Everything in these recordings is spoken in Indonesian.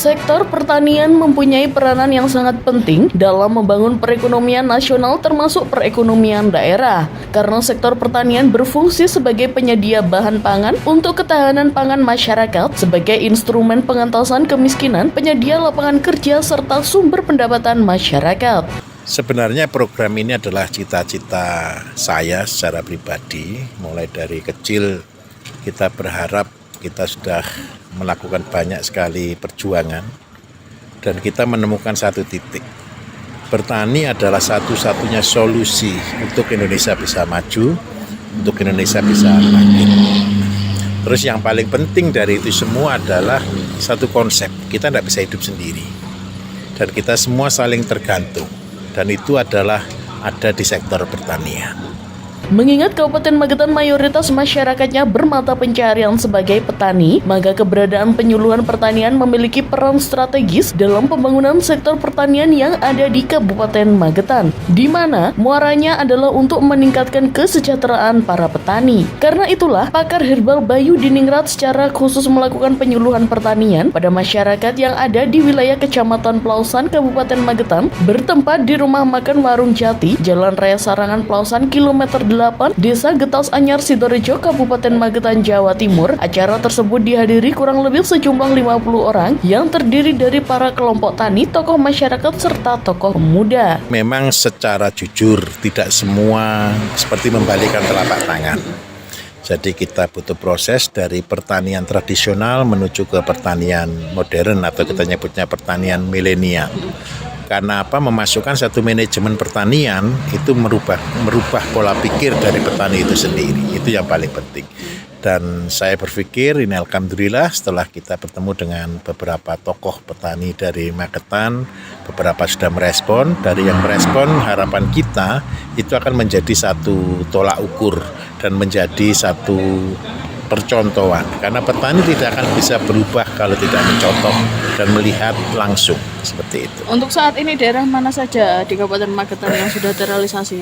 Sektor pertanian mempunyai peranan yang sangat penting dalam membangun perekonomian nasional termasuk perekonomian daerah. Karena sektor pertanian berfungsi sebagai penyedia bahan pangan untuk ketahanan pangan masyarakat, sebagai instrumen pengentasan kemiskinan, penyedia lapangan kerja, serta sumber pendapatan masyarakat. Sebenarnya program ini adalah cita-cita saya secara pribadi. Mulai dari kecil kita berharap kita sudah melakukan banyak sekali perjuangan dan kita menemukan satu titik. Bertani adalah satu-satunya solusi untuk Indonesia bisa maju, untuk Indonesia bisa bangkit. Terus yang paling penting dari itu semua adalah satu konsep, kita tidak bisa hidup sendiri. Dan kita semua saling tergantung, dan itu adalah ada di sektor pertanian. Mengingat Kabupaten Magetan mayoritas masyarakatnya bermata pencaharian sebagai petani, maka keberadaan penyuluhan pertanian memiliki peran strategis dalam pembangunan sektor pertanian yang ada di Kabupaten Magetan, di mana muaranya adalah untuk meningkatkan kesejahteraan para petani. Karena itulah, pakar herbal Bayu Diningrat secara khusus melakukan penyuluhan pertanian pada masyarakat yang ada di wilayah Kecamatan Pelausan, Kabupaten Magetan, bertempat di Rumah Makan Warung Jati, Jalan Raya Sarangan Pelausan, kilometer 8, Desa Getas Anyar, Sidorejo, Kabupaten Magetan, Jawa Timur. Acara tersebut dihadiri kurang lebih sejumlah 50 orang yang terdiri dari para kelompok tani, tokoh masyarakat, serta tokoh pemuda. Memang secara jujur tidak semua seperti membalikan telapak tangan. Jadi kita butuh proses dari pertanian tradisional menuju ke pertanian modern atau kita nyebutnya pertanian milenial. Karena apa? Memasukkan satu manajemen pertanian itu merubah pola pikir dari petani itu sendiri. Itu yang paling penting. Dan saya berpikir ini alhamdulillah setelah kita bertemu dengan beberapa tokoh petani dari Magetan, beberapa sudah merespon. Dari yang merespon, harapan kita itu akan menjadi satu tolak ukur dan menjadi satu percontohan, karena petani tidak akan bisa berubah kalau tidak mencontoh dan melihat langsung seperti itu. Untuk saat ini daerah mana saja di Kabupaten Magetan yang sudah terrealisasi?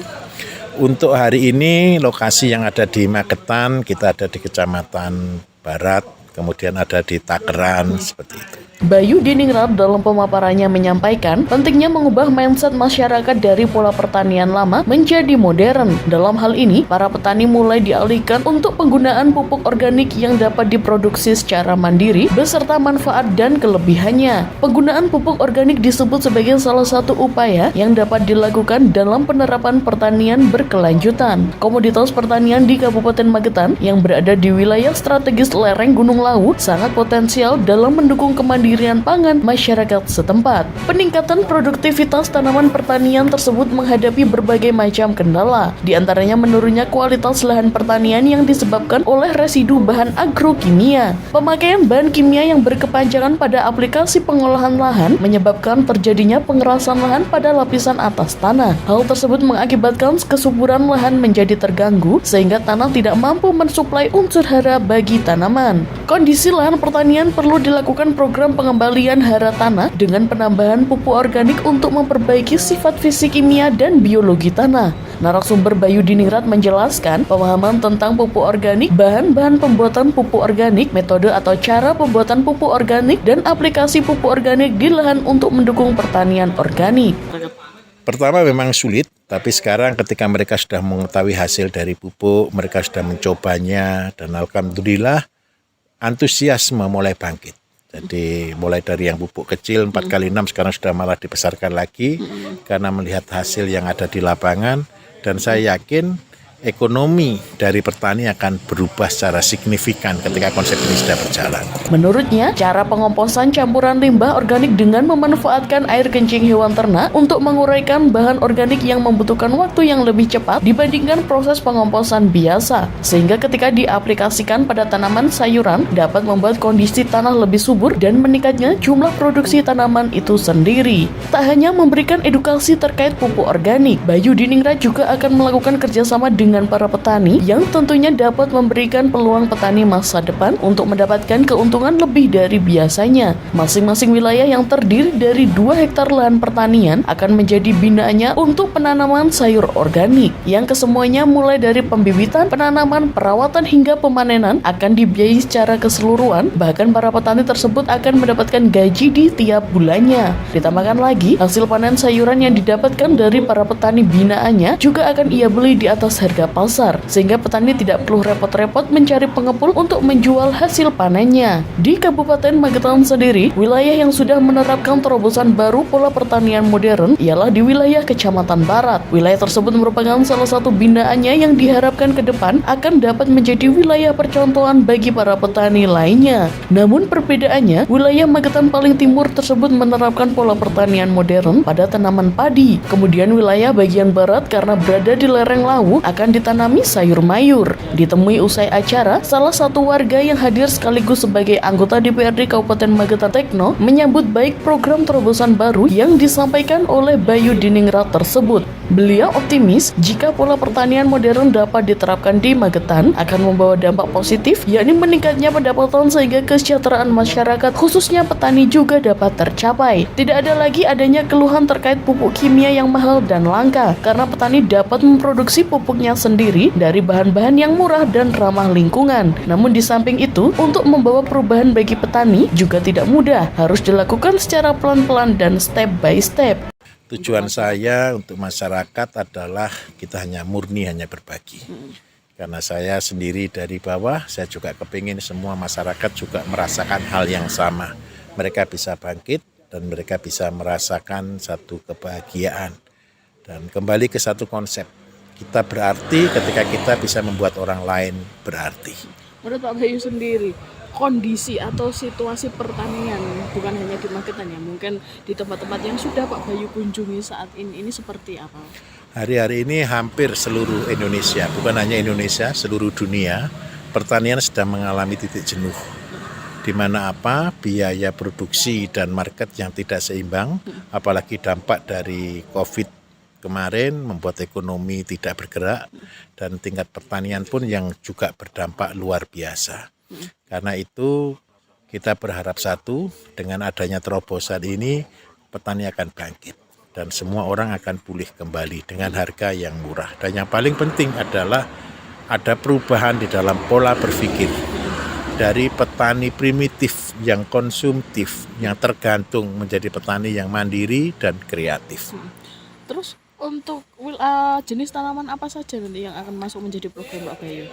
Untuk hari ini lokasi yang ada di Magetan, kita ada di Kecamatan Barat, kemudian ada di Takeran, seperti itu. Bayu Diningrat dalam pemaparannya menyampaikan pentingnya mengubah mindset masyarakat dari pola pertanian lama menjadi modern. Dalam hal ini, para petani mulai dialihkan untuk penggunaan pupuk organik yang dapat diproduksi secara mandiri beserta manfaat dan kelebihannya. Penggunaan pupuk organik disebut sebagai salah satu upaya yang dapat dilakukan dalam penerapan pertanian berkelanjutan. Komoditas pertanian di Kabupaten Magetan yang berada di wilayah strategis lereng Gunung Lawu sangat potensial dalam mendukung kemandirian pangan masyarakat setempat. Peningkatan produktivitas tanaman pertanian tersebut menghadapi berbagai macam kendala, di antaranya menurunnya kualitas lahan pertanian yang disebabkan oleh residu bahan agrokimia. Pemakaian bahan kimia yang berkepanjangan pada aplikasi pengolahan lahan menyebabkan terjadinya pengerasan lahan pada lapisan atas tanah. Hal tersebut mengakibatkan kesuburan lahan menjadi terganggu sehingga tanah tidak mampu mensuplai unsur hara bagi tanaman. Kondisi lahan pertanian perlu dilakukan program pengembalian hara tanah dengan penambahan pupuk organik untuk memperbaiki sifat fisik, kimia, dan biologi tanah. Narasumber Bayu Diningrat menjelaskan pemahaman tentang pupuk organik, bahan-bahan pembuatan pupuk organik, metode atau cara pembuatan pupuk organik, dan aplikasi pupuk organik di lahan untuk mendukung pertanian organik. Pertama memang sulit, tapi sekarang ketika mereka sudah mengetahui hasil dari pupuk, mereka sudah mencobanya, dan alhamdulillah antusiasme mulai bangkit. Jadi mulai dari yang pupuk kecil 4x6 sekarang sudah malah dibesarkan lagi karena melihat hasil yang ada di lapangan, dan saya yakin ekonomi dari petani akan berubah secara signifikan ketika konsep ini sudah berjalan. Menurutnya, cara pengomposan campuran limbah organik dengan memanfaatkan air kencing hewan ternak untuk menguraikan bahan organik yang membutuhkan waktu yang lebih cepat dibandingkan proses pengomposan biasa, sehingga ketika diaplikasikan pada tanaman sayuran dapat membuat kondisi tanah lebih subur dan meningkatnya jumlah produksi tanaman itu sendiri. Tak hanya memberikan edukasi terkait pupuk organik, Bayu Diningrat juga akan melakukan kerjasama dengan dengan para petani yang tentunya dapat memberikan peluang petani masa depan untuk mendapatkan keuntungan lebih dari biasanya. Masing-masing wilayah yang terdiri dari 2 hektar lahan pertanian akan menjadi binaannya untuk penanaman sayur organik yang kesemuanya mulai dari pembibitan, penanaman, perawatan hingga pemanenan akan dibiayai secara keseluruhan. Bahkan para petani tersebut akan mendapatkan gaji di tiap bulannya. Ditambahkan lagi, hasil panen sayuran yang didapatkan dari para petani binaannya juga akan ia beli di atas harga pasar, sehingga petani tidak perlu repot-repot mencari pengepul untuk menjual hasil panennya. Di Kabupaten Magetan sendiri, wilayah yang sudah menerapkan terobosan baru pola pertanian modern ialah di wilayah Kecamatan Barat. Wilayah tersebut merupakan salah satu binaannya yang diharapkan ke depan akan dapat menjadi wilayah percontohan bagi para petani lainnya. Namun perbedaannya, wilayah Magetan paling timur tersebut menerapkan pola pertanian modern pada tanaman padi. Kemudian wilayah bagian barat karena berada di lereng lawu akan ditanami sayur mayur. Ditemui usai acara, salah satu warga yang hadir sekaligus sebagai anggota DPRD Kabupaten Magetan Tekno menyambut baik program terobosan baru yang disampaikan oleh Bayu Diningrat tersebut. Beliau optimis jika pola pertanian modern dapat diterapkan di Magetan akan membawa dampak positif, yakni meningkatnya pendapatan sehingga kesejahteraan masyarakat khususnya petani juga dapat tercapai. Tidak ada lagi adanya keluhan terkait pupuk kimia yang mahal dan langka karena petani dapat memproduksi pupuknya sendiri dari bahan-bahan yang murah dan ramah lingkungan. Namun di samping itu, untuk membawa perubahan bagi petani juga tidak mudah, harus dilakukan secara pelan-pelan dan step by step. Tujuan saya untuk masyarakat adalah kita hanya berbagi. Karena saya sendiri dari bawah, saya juga kepingin semua masyarakat juga merasakan hal yang sama. Mereka bisa bangkit dan mereka bisa merasakan satu kebahagiaan. Dan kembali ke satu konsep, kita berarti ketika kita bisa membuat orang lain berarti. Menurut Pak Bayu sendiri, kondisi atau situasi pertanian bukan hanya di Magetan ya, mungkin di tempat-tempat yang sudah Pak Bayu kunjungi saat ini seperti apa? Hari-hari ini hampir seluruh Indonesia, bukan hanya Indonesia, seluruh dunia, pertanian sedang mengalami titik jenuh. Di mana biaya produksi dan market yang tidak seimbang, apalagi dampak dari COVID kemarin membuat ekonomi tidak bergerak dan tingkat pertanian pun yang juga berdampak luar biasa. Karena itu kita berharap satu, dengan adanya terobosan ini petani akan bangkit dan semua orang akan pulih kembali dengan harga yang murah. Dan yang paling penting adalah ada perubahan di dalam pola berpikir dari petani primitif yang konsumtif, yang tergantung menjadi petani yang mandiri dan kreatif. Terus untuk jenis tanaman apa saja nanti yang akan masuk menjadi program Pak Bayu?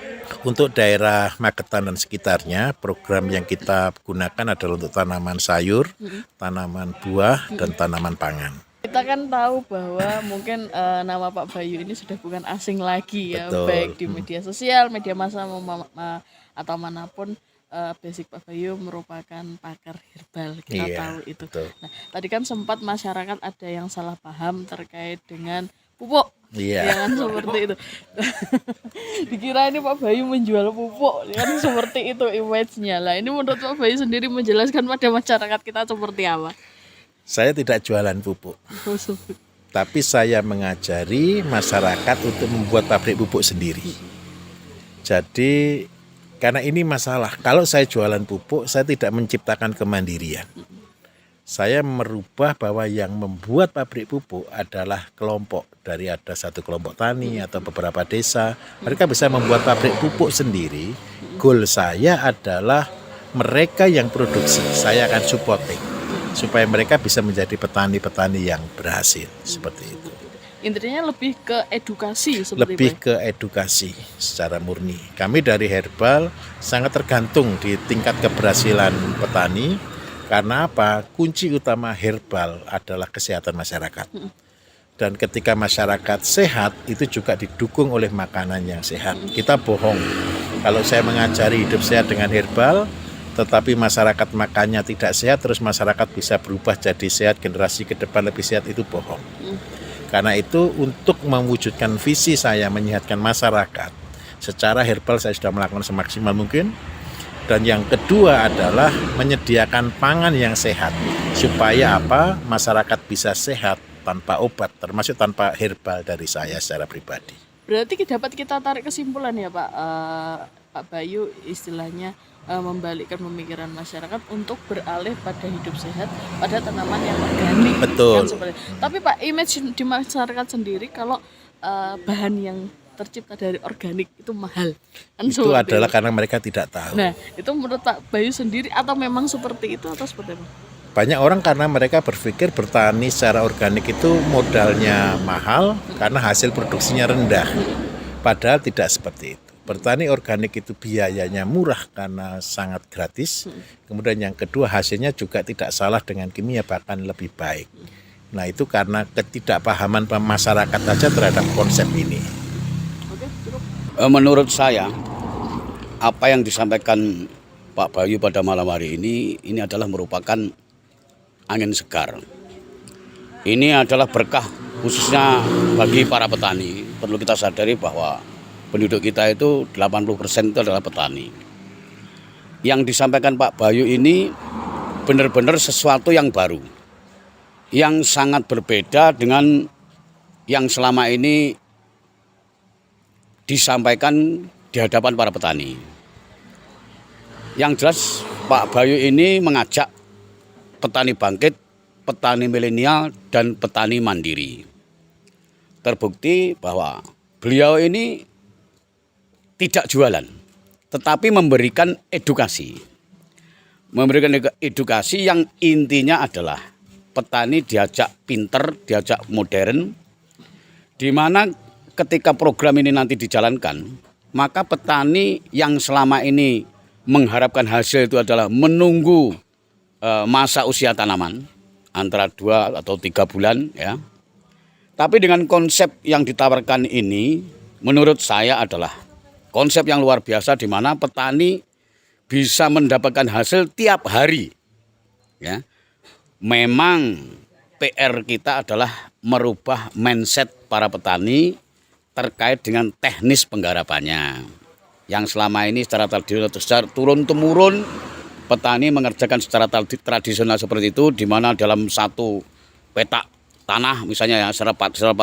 Untuk daerah Magetan dan sekitarnya, program yang kita gunakan adalah untuk tanaman sayur, tanaman buah, dan tanaman pangan. Kita kan tahu bahwa mungkin nama Pak Bayu ini sudah bukan asing lagi ya. Betul. Baik di media sosial, media massa atau manapun. Basic Pak Bayu merupakan pakar herbal, kita tahu itu. Betul. Nah, tadi kan sempat masyarakat ada yang salah paham terkait dengan pupuk, Iya. seperti itu. Dikira ini Pak Bayu menjual pupuk, kan seperti itu image-nya. Lah ini menurut Pak Bayu sendiri menjelaskan pada masyarakat kita seperti apa? Saya tidak jualan pupuk, tapi saya mengajari masyarakat untuk membuat pabrik pupuk sendiri. Jadi karena ini masalah, kalau saya jualan pupuk, saya tidak menciptakan kemandirian. Saya merubah bahwa yang membuat pabrik pupuk adalah kelompok. Dari ada satu kelompok tani atau beberapa desa, mereka bisa membuat pabrik pupuk sendiri. Goal saya adalah mereka yang produksi, saya akan supporting. Supaya mereka bisa menjadi petani-petani yang berhasil, seperti itu. Intinya lebih ke edukasi seperti Lebih ke edukasi secara murni. Kami dari herbal sangat tergantung di tingkat keberhasilan petani. Karena kunci utama herbal adalah kesehatan masyarakat. Dan ketika masyarakat sehat, itu juga didukung oleh makanan yang sehat. Kita bohong kalau saya mengajari hidup sehat dengan herbal, tetapi masyarakat makannya tidak sehat, terus masyarakat bisa berubah jadi sehat, generasi ke depan lebih sehat, itu bohong. Karena itu untuk mewujudkan visi saya menyehatkan masyarakat, secara herbal saya sudah melakukan semaksimal mungkin. Dan yang kedua adalah menyediakan pangan yang sehat. Supaya masyarakat bisa sehat tanpa obat, termasuk tanpa herbal dari saya secara pribadi. Berarti dapat kita tarik kesimpulan ya Pak, Pak Bayu istilahnya membalikkan pemikiran masyarakat untuk beralih pada hidup sehat pada tanaman yang organik. Betul. Kan seperti. Tapi Pak, image di masyarakat sendiri kalau bahan yang tercipta dari organik itu mahal. Kan Itu seperti adalah karena mereka tidak tahu. Nah, itu menurut Pak Bayu sendiri atau memang seperti itu atau seperti apa? Banyak orang karena mereka berpikir bertani secara organik itu modalnya mahal karena hasil produksinya rendah. Padahal tidak seperti itu. Bertani organik itu biayanya murah karena sangat gratis. Kemudian yang kedua hasilnya juga tidak salah dengan kimia, bahkan lebih baik. Nah itu karena ketidakpahaman masyarakat saja terhadap konsep ini. Oke, cukup. Menurut saya, apa yang disampaikan Pak Bayu pada malam hari ini adalah merupakan angin segar. Ini adalah berkah khususnya bagi para petani. Perlu kita sadari bahwa penduduk kita itu 80% itu adalah petani. Yang disampaikan Pak Bayu ini benar-benar sesuatu yang baru, yang sangat berbeda dengan yang selama ini disampaikan di hadapan para petani. Yang jelas Pak Bayu ini mengajak petani bangkit, petani milenial, dan petani mandiri. Terbukti bahwa beliau ini tidak jualan, tetapi memberikan edukasi. Memberikan edukasi yang intinya adalah petani diajak pinter, diajak modern, di mana ketika program ini nanti dijalankan, maka petani yang selama ini mengharapkan hasil itu adalah menunggu masa usia tanaman antara 2 atau 3 bulan ya. Tapi dengan konsep yang ditawarkan ini menurut saya adalah konsep yang luar biasa di mana petani bisa mendapatkan hasil tiap hari. Ya. Memang PR kita adalah merubah mindset para petani terkait dengan teknis penggarapannya. Yang selama ini secara turun-temurun petani mengerjakan secara tradisional seperti itu, di mana dalam satu petak tanah misalnya ya 4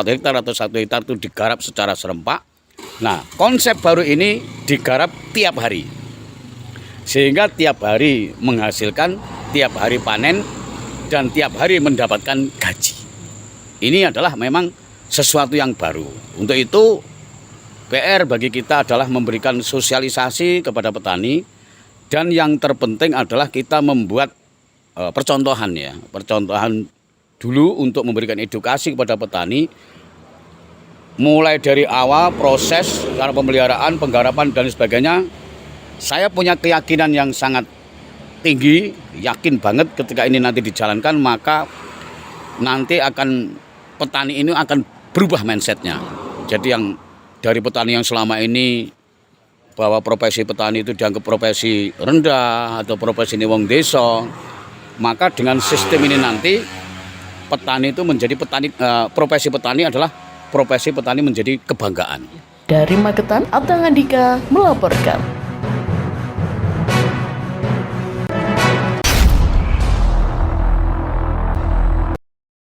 hektar atau 1 hektar itu digarap secara serempak. Nah, konsep baru ini digarap tiap hari, sehingga tiap hari menghasilkan, tiap hari panen, dan tiap hari mendapatkan gaji. Ini adalah memang sesuatu yang baru. Untuk itu PR bagi kita adalah memberikan sosialisasi kepada petani, dan yang terpenting adalah kita membuat percontohan ya, percontohan dulu untuk memberikan edukasi kepada petani, mulai dari awal proses cara pemeliharaan, penggarapan dan sebagainya. Saya punya keyakinan yang sangat tinggi, yakin banget ketika ini nanti dijalankan, maka nanti petani ini akan berubah mindsetnya. Jadi yang dari petani yang selama ini bahwa profesi petani itu dianggap profesi rendah atau profesi ini wong desa, maka dengan sistem ini nanti petani itu menjadi petani, profesi petani adalah profesi petani menjadi kebanggaan. Dari Magetan, Atang Andika melaporkan.